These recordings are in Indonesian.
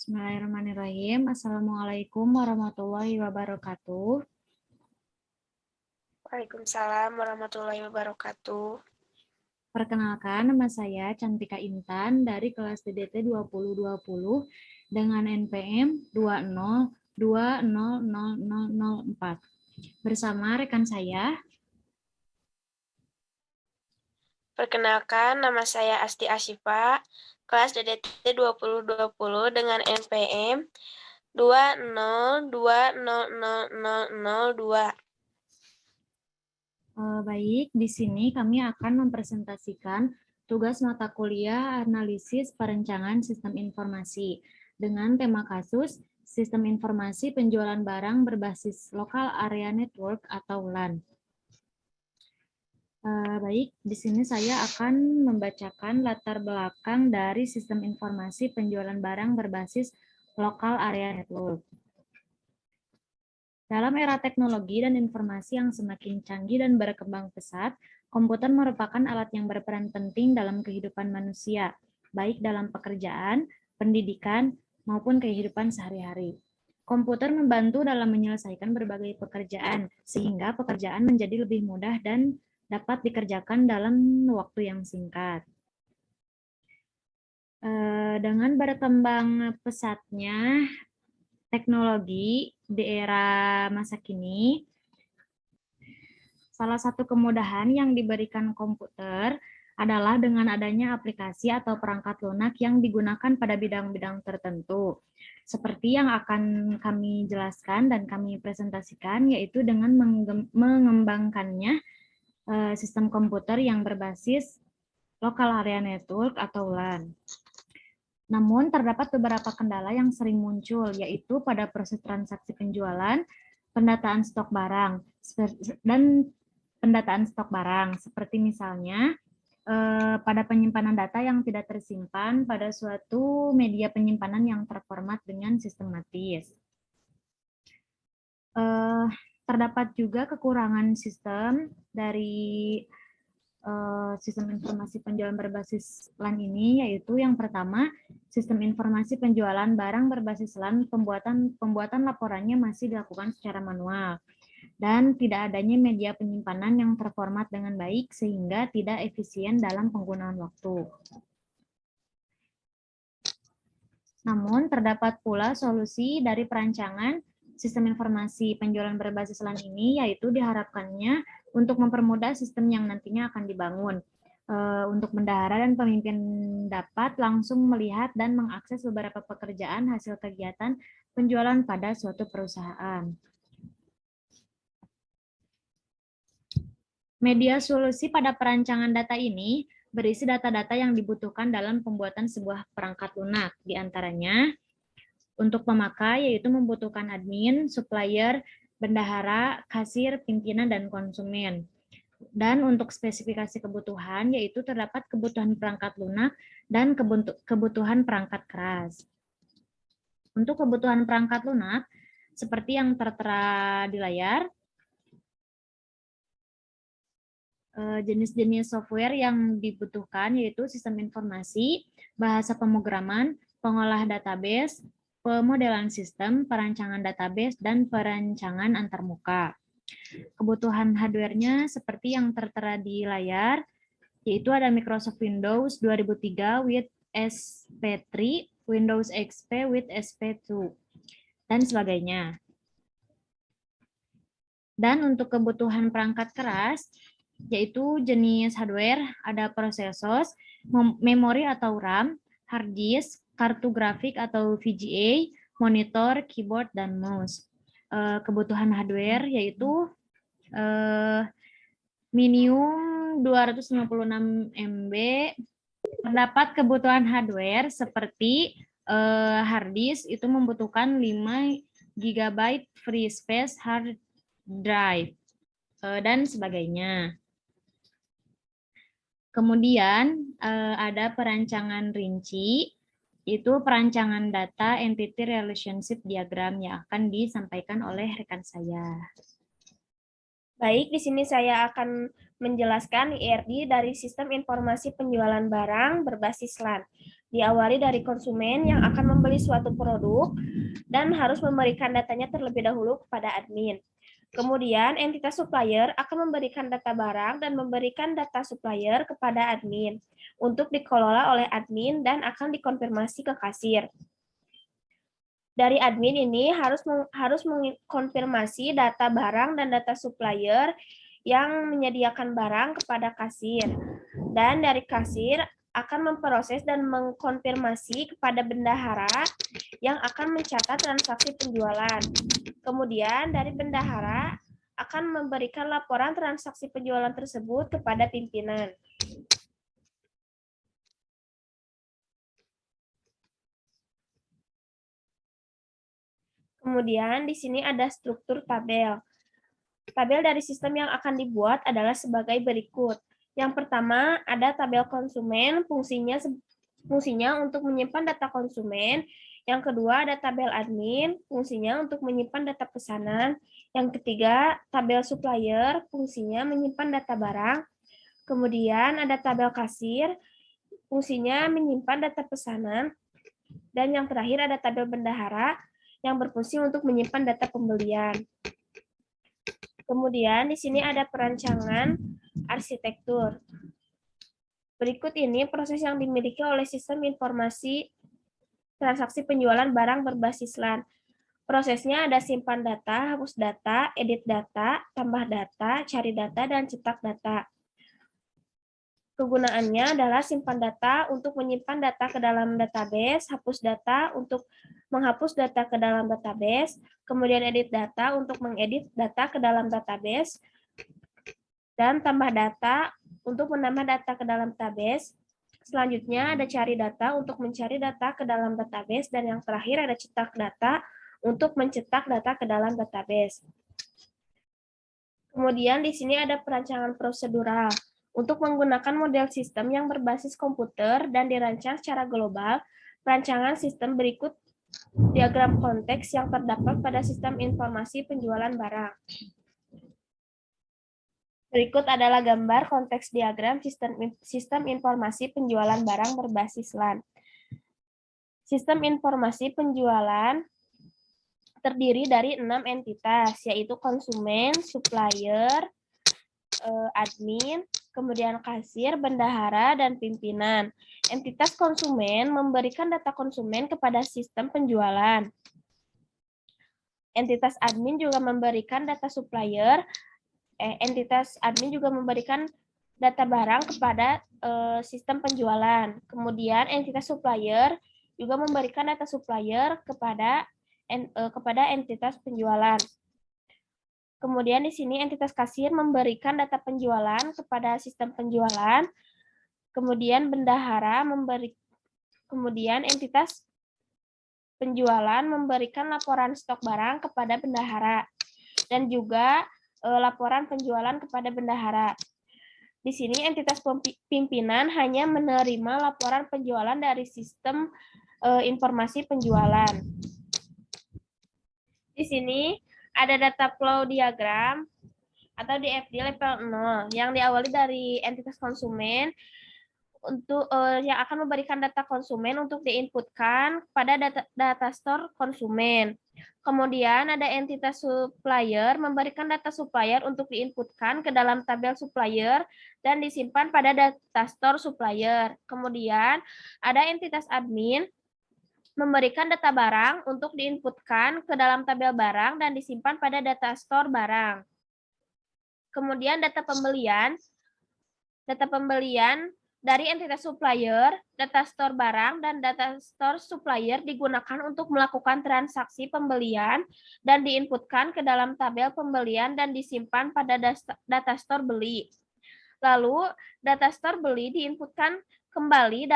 Bismillahirrahmanirrahim. Assalamualaikum warahmatullahi wabarakatuh. Waalaikumsalam warahmatullahi wabarakatuh. Perkenalkan, nama saya Cantika Intan dari kelas DDT 2020 dengan NPM 202000004. Bersama rekan saya. Perkenalkan, nama saya Asti Asyifa, kelas DDT 2020 dengan NPM 202000002. Baik, di sini kami akan mempresentasikan tugas mata kuliah analisis perencanaan sistem informasi dengan tema kasus sistem informasi penjualan barang berbasis Local Area Network atau LAN. Baik, di sini saya akan membacakan latar belakang dari sistem informasi penjualan barang berbasis Local Area Network. Dalam era teknologi dan informasi yang semakin canggih dan berkembang pesat, komputer merupakan alat yang berperan penting dalam kehidupan manusia, baik dalam pekerjaan, pendidikan, maupun kehidupan sehari-hari. Komputer membantu dalam menyelesaikan berbagai pekerjaan, sehingga pekerjaan menjadi lebih mudah dan dapat dikerjakan dalam waktu yang singkat. Dengan berkembang pesatnya teknologi di era masa kini, salah satu kemudahan yang diberikan komputer adalah dengan adanya aplikasi atau perangkat lunak yang digunakan pada bidang-bidang tertentu. Seperti yang akan kami jelaskan dan kami presentasikan, yaitu dengan mengembangkannya sistem komputer yang berbasis Local Area Network atau LAN. Namun, terdapat beberapa kendala yang sering muncul, yaitu pada proses transaksi penjualan, pendataan stok barang, dan pendataan stok barang, seperti misalnya pada penyimpanan data yang tidak tersimpan pada suatu media penyimpanan yang terformat dengan sistematis. Terdapat juga kekurangan sistem dari sistem informasi penjualan berbasis LAN ini, yaitu yang pertama, sistem informasi penjualan barang berbasis LAN pembuatan laporannya masih dilakukan secara manual dan tidak adanya media penyimpanan yang terformat dengan baik sehingga tidak efisien dalam penggunaan waktu. Namun terdapat pula solusi dari perancangan sistem informasi penjualan berbasis LAN ini, yaitu diharapkannya untuk mempermudah sistem yang nantinya akan dibangun. Untuk bendahara dan pemimpin dapat langsung melihat dan mengakses beberapa pekerjaan hasil kegiatan penjualan pada suatu perusahaan. Media solusi pada perancangan data ini berisi data-data yang dibutuhkan dalam pembuatan sebuah perangkat lunak, diantaranya untuk pemakai, yaitu membutuhkan admin, supplier, bendahara, kasir, pimpinan, dan konsumen. Dan untuk spesifikasi kebutuhan, yaitu terdapat kebutuhan perangkat lunak dan kebutuhan perangkat keras. Untuk kebutuhan perangkat lunak, seperti yang tertera di layar, jenis-jenis software yang dibutuhkan yaitu sistem informasi, bahasa pemrograman, pengolah database, pemodelan sistem, perancangan database, dan perancangan antarmuka. Kebutuhan hardware-nya seperti yang tertera di layar, yaitu ada Microsoft Windows 2003 with SP3, Windows XP with SP2, dan sebagainya. Dan untuk kebutuhan perangkat keras, yaitu jenis hardware, ada prosesor, memori atau RAM, hard disk, kartu grafik atau VGA, monitor, keyboard, dan mouse. Kebutuhan hardware yaitu minimum 256 MB. Terdapat kebutuhan hardware seperti hard disk itu membutuhkan 5 GB free space hard drive dan sebagainya. Kemudian ada perancangan rinci, itu perancangan data entity relationship diagram yang akan disampaikan oleh rekan saya. Baik, di sini saya akan menjelaskan IRD dari Sistem Informasi Penjualan Barang berbasis LAN. Diawali dari konsumen yang akan membeli suatu produk dan harus memberikan datanya terlebih dahulu kepada admin. Kemudian entitas supplier akan memberikan data barang dan memberikan data supplier kepada admin untuk dikelola oleh admin dan akan dikonfirmasi ke kasir. Dari admin ini harus mengkonfirmasi data barang dan data supplier yang menyediakan barang kepada kasir. Dan dari kasir akan memproses dan mengkonfirmasi kepada bendahara yang akan mencatat transaksi penjualan. Kemudian dari bendahara akan memberikan laporan transaksi penjualan tersebut kepada pimpinan. Kemudian di sini ada struktur tabel. Tabel dari sistem yang akan dibuat adalah sebagai berikut. Yang pertama ada tabel konsumen, fungsinya untuk menyimpan data konsumen. Yang kedua ada tabel admin, fungsinya untuk menyimpan data pesanan. Yang ketiga tabel supplier, fungsinya menyimpan data barang. Kemudian ada tabel kasir, fungsinya menyimpan data pesanan. Dan yang terakhir ada tabel bendahara yang berfungsi untuk menyimpan data pembelian. Kemudian di sini ada perancangan arsitektur. Berikut ini proses yang dimiliki oleh sistem informasi transaksi penjualan barang berbasis LAN. Prosesnya ada simpan data, hapus data, edit data, tambah data, cari data, dan cetak data. Kegunaannya adalah simpan data untuk menyimpan data ke dalam database, hapus data untuk menghapus data ke dalam database, kemudian edit data untuk mengedit data ke dalam database, dan tambah data untuk menambah data ke dalam database. Selanjutnya ada cari data untuk mencari data ke dalam database, dan yang terakhir ada cetak data untuk mencetak data ke dalam database. Kemudian di sini ada perancangan prosedural. Untuk menggunakan model sistem yang berbasis komputer dan dirancang secara global, perancangan sistem berikut diagram konteks yang terdapat pada sistem informasi penjualan barang. Berikut adalah gambar konteks diagram sistem informasi penjualan barang berbasis LAN. Sistem informasi penjualan terdiri dari 6 entitas, yaitu konsumen, supplier, admin, kemudian kasir, bendahara, dan pimpinan. Entitas konsumen memberikan data konsumen kepada sistem penjualan. Entitas admin juga memberikan data supplier. Entitas admin juga memberikan data barang kepada sistem penjualan. Kemudian entitas supplier juga memberikan data supplier kepada entitas penjualan. Kemudian di sini entitas kasir memberikan data penjualan kepada sistem penjualan. Kemudian bendahara kemudian entitas penjualan memberikan laporan stok barang kepada bendahara dan juga laporan penjualan kepada bendahara. Di sini entitas pimpinan hanya menerima laporan penjualan dari sistem informasi penjualan. Di sini ada data flow diagram atau DFD level 0 yang diawali dari entitas konsumen untuk yang akan memberikan data konsumen untuk diinputkan pada data store konsumen. Kemudian ada entitas supplier memberikan data supplier untuk diinputkan ke dalam tabel supplier dan disimpan pada data store supplier. Kemudian ada entitas admin memberikan data barang untuk diinputkan ke dalam tabel barang dan disimpan pada data store barang. Kemudian data pembelian dari entitas supplier, data store barang, dan data store supplier digunakan untuk melakukan transaksi pembelian dan diinputkan ke dalam tabel pembelian dan disimpan pada data store beli. Lalu, data store beli diinputkan kembali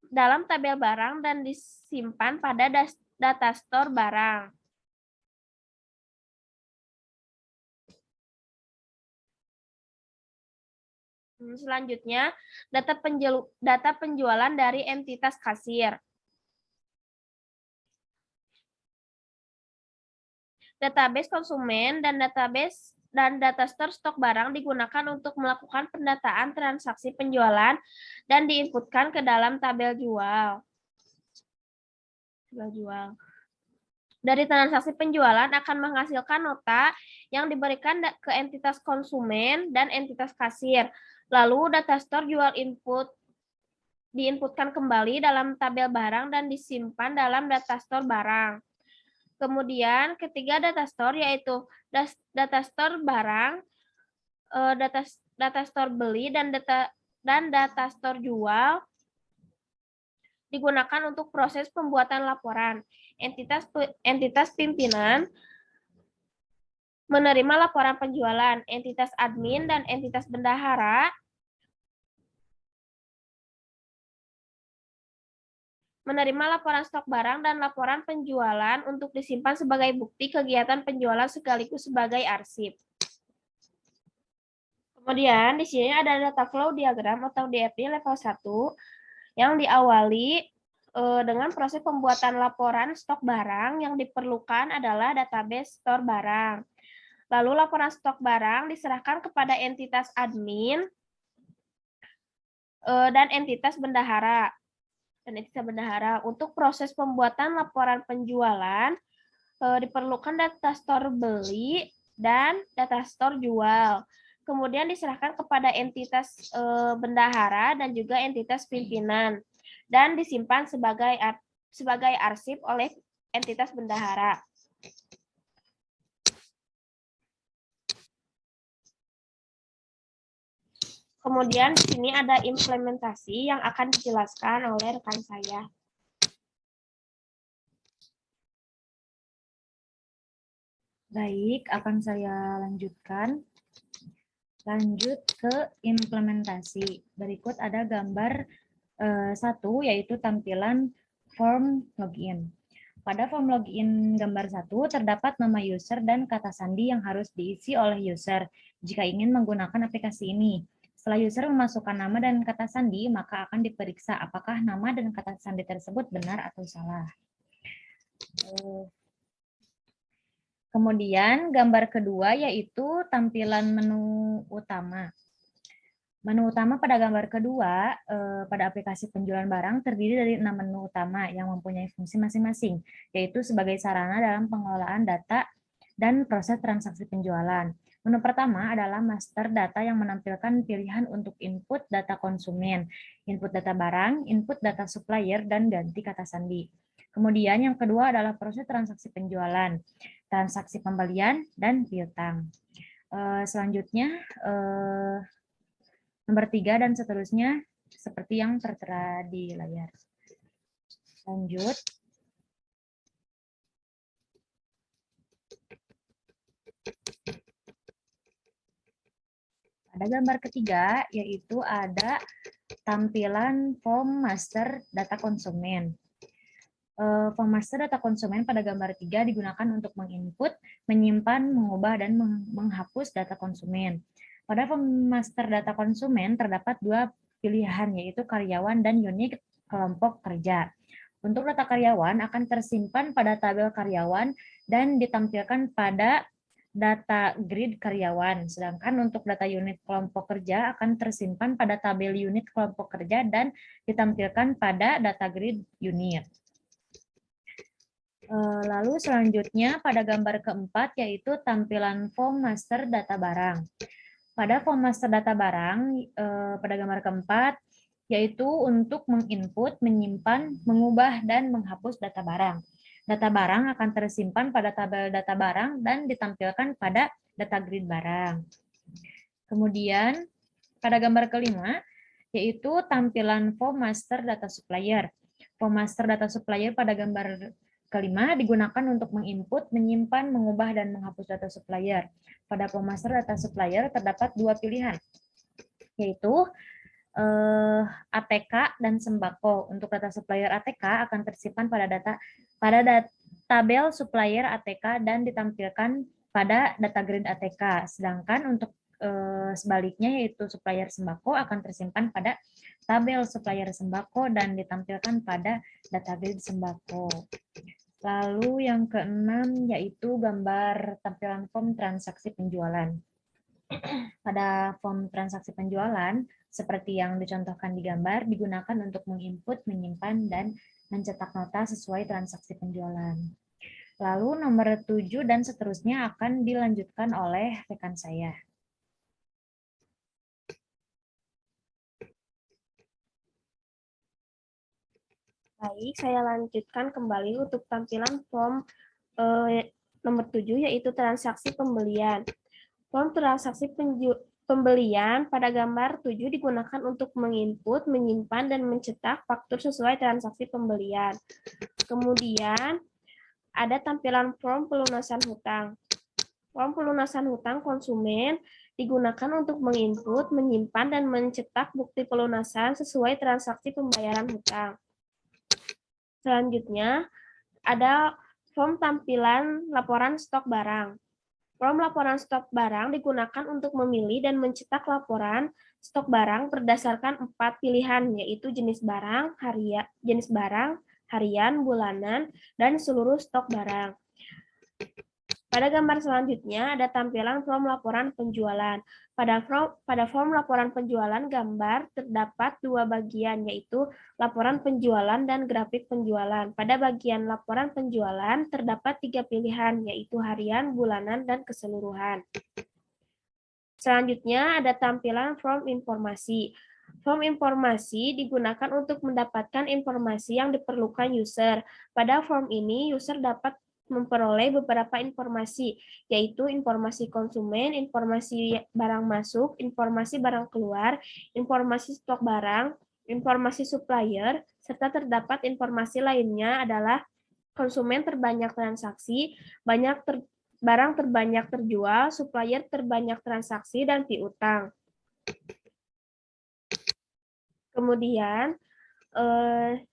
dalam tabel barang dan disimpan pada data store barang. Selanjutnya, data penjualan dari entitas kasir. Database konsumen dan data store stok barang digunakan untuk melakukan pendataan transaksi penjualan dan diinputkan ke dalam tabel jual. jual. Dari transaksi penjualan akan menghasilkan nota yang diberikan ke entitas konsumen dan entitas kasir. Lalu data store jual input diinputkan kembali dalam tabel barang dan disimpan dalam data store barang. Kemudian ketiga data store yaitu data store barang, data store beli dan data store jual digunakan untuk proses pembuatan laporan. Entitas pimpinan menerima laporan penjualan, entitas admin dan entitas bendahara menerima laporan stok barang dan laporan penjualan untuk disimpan sebagai bukti kegiatan penjualan sekaligus sebagai arsip. Kemudian di sini ada data flow diagram atau DFD level 1 yang diawali dengan proses pembuatan laporan stok barang. Yang diperlukan adalah database store barang. Lalu laporan stok barang diserahkan kepada entitas admin dan entitas bendahara. Untuk proses pembuatan laporan penjualan diperlukan data store beli dan data store jual. Kemudian diserahkan kepada entitas bendahara dan juga entitas pimpinan dan disimpan sebagai arsip oleh entitas bendahara. Kemudian di sini ada implementasi yang akan dijelaskan oleh rekan saya. Baik, akan saya lanjutkan. Lanjut ke implementasi. Berikut ada gambar 1, yaitu tampilan form login. Pada form login gambar 1 terdapat nama user dan kata sandi yang harus diisi oleh user jika ingin menggunakan aplikasi ini. Setelah user memasukkan nama dan kata sandi, maka akan diperiksa apakah nama dan kata sandi tersebut benar atau salah. Kemudian gambar kedua yaitu tampilan menu utama. Menu utama pada gambar kedua pada aplikasi penjualan barang terdiri dari 6 menu utama yang mempunyai fungsi masing-masing, yaitu sebagai sarana dalam pengelolaan data dan proses transaksi penjualan. Menu pertama adalah master data yang menampilkan pilihan untuk input data konsumen, input data barang, input data supplier, dan ganti kata sandi. Kemudian yang kedua adalah proses transaksi penjualan, transaksi pembelian, dan piutang. Selanjutnya, nomor 3 dan seterusnya seperti yang tertera di layar. Lanjut. Ada gambar ketiga, yaitu ada tampilan form master data konsumen. Form master data konsumen pada gambar 3 digunakan untuk menginput, menyimpan, mengubah, dan menghapus data konsumen. Pada form master data konsumen terdapat 2 pilihan, yaitu karyawan dan unit kelompok kerja. Untuk data karyawan akan tersimpan pada tabel karyawan dan ditampilkan pada data grid karyawan, sedangkan untuk data unit kelompok kerja akan tersimpan pada tabel unit kelompok kerja dan ditampilkan pada data grid unit. Lalu selanjutnya pada gambar keempat yaitu tampilan form master data barang. Pada form master data barang pada gambar keempat yaitu untuk menginput, menyimpan, mengubah, dan menghapus data barang. Data barang akan tersimpan pada tabel data barang dan ditampilkan pada data grid barang. Kemudian pada gambar kelima yaitu tampilan form master data supplier. Form master data supplier pada gambar kelima digunakan untuk menginput, menyimpan, mengubah, dan menghapus data supplier. Pada form master data supplier terdapat 2 pilihan, yaitu ATK dan sembako. Untuk data supplier ATK akan tersimpan pada tabel supplier ATK dan ditampilkan pada data grid ATK. Sedangkan untuk sebaliknya yaitu supplier sembako akan tersimpan pada tabel supplier sembako dan ditampilkan pada data grid sembako. Lalu yang keenam yaitu gambar tampilan form transaksi penjualan. Pada form transaksi penjualan, seperti yang dicontohkan di gambar, digunakan untuk menginput, menyimpan, dan mencetak nota sesuai transaksi penjualan. Lalu nomor 7 dan seterusnya akan dilanjutkan oleh rekan saya. Baik, saya lanjutkan kembali untuk tampilan form nomor 7, yaitu transaksi pembelian. Form transaksi pembelian pada gambar 7 digunakan untuk menginput, menyimpan, dan mencetak faktur sesuai transaksi pembelian. Kemudian, ada tampilan form pelunasan hutang. Form pelunasan hutang konsumen digunakan untuk menginput, menyimpan, dan mencetak bukti pelunasan sesuai transaksi pembayaran hutang. Selanjutnya, ada form tampilan laporan stok barang. Form laporan stok barang digunakan untuk memilih dan mencetak laporan stok barang berdasarkan 4 pilihan, yaitu jenis barang, harian, bulanan, dan seluruh stok barang. Pada gambar selanjutnya ada tampilan form laporan penjualan. Pada form laporan penjualan gambar terdapat 2 bagian, yaitu laporan penjualan dan grafik penjualan. Pada bagian laporan penjualan terdapat 3 pilihan, yaitu harian, bulanan, dan keseluruhan. Selanjutnya ada tampilan form informasi. Form informasi digunakan untuk mendapatkan informasi yang diperlukan user. Pada form ini, user dapat memperoleh beberapa informasi, yaitu informasi konsumen, informasi barang masuk, informasi barang keluar, informasi stok barang, informasi supplier, serta terdapat informasi lainnya adalah konsumen terbanyak transaksi, barang terbanyak terjual, supplier terbanyak transaksi, dan piutang. Kemudian,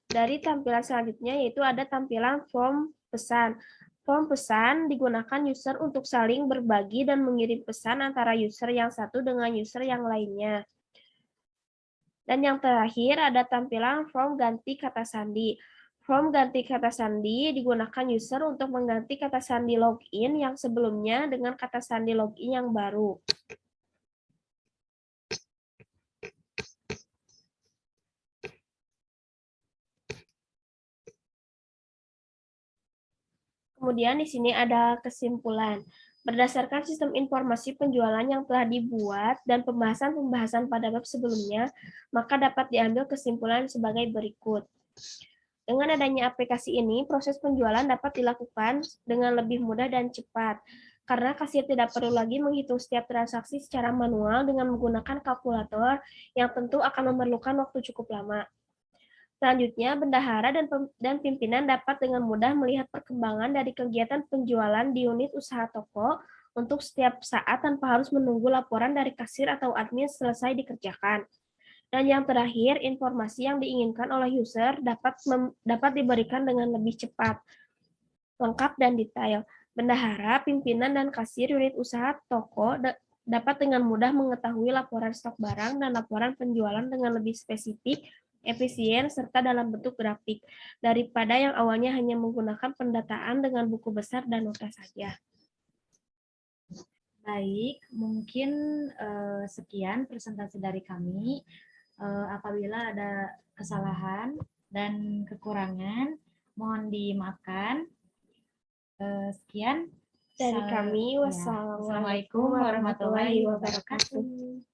dari tampilan selanjutnya yaitu ada tampilan form pesan. Form pesan digunakan user untuk saling berbagi dan mengirim pesan antara user yang satu dengan user yang lainnya. Dan yang terakhir ada tampilan form ganti kata sandi. Form ganti kata sandi digunakan user untuk mengganti kata sandi login yang sebelumnya dengan kata sandi login yang baru. Kemudian di sini ada kesimpulan. Berdasarkan sistem informasi penjualan yang telah dibuat dan pembahasan-pembahasan pada bab sebelumnya, maka dapat diambil kesimpulan sebagai berikut. Dengan adanya aplikasi ini, proses penjualan dapat dilakukan dengan lebih mudah dan cepat, karena kasir tidak perlu lagi menghitung setiap transaksi secara manual dengan menggunakan kalkulator yang tentu akan memerlukan waktu cukup lama. Selanjutnya, bendahara dan pimpinan dapat dengan mudah melihat perkembangan dari kegiatan penjualan di unit usaha toko untuk setiap saat tanpa harus menunggu laporan dari kasir atau admin selesai dikerjakan. Dan yang terakhir, informasi yang diinginkan oleh user dapat diberikan dengan lebih cepat, lengkap, dan detail. Bendahara, pimpinan, dan kasir unit usaha toko dapat dengan mudah mengetahui laporan stok barang dan laporan penjualan dengan lebih spesifik, efisien, serta dalam bentuk grafik, daripada yang awalnya hanya menggunakan pendataan dengan buku besar dan nota saja. Baik, mungkin sekian presentasi dari kami. Apabila ada kesalahan dan kekurangan, mohon dimaafkan. Sekian dari kami. Wassalamualaikum warahmatullahi wabarakatuh.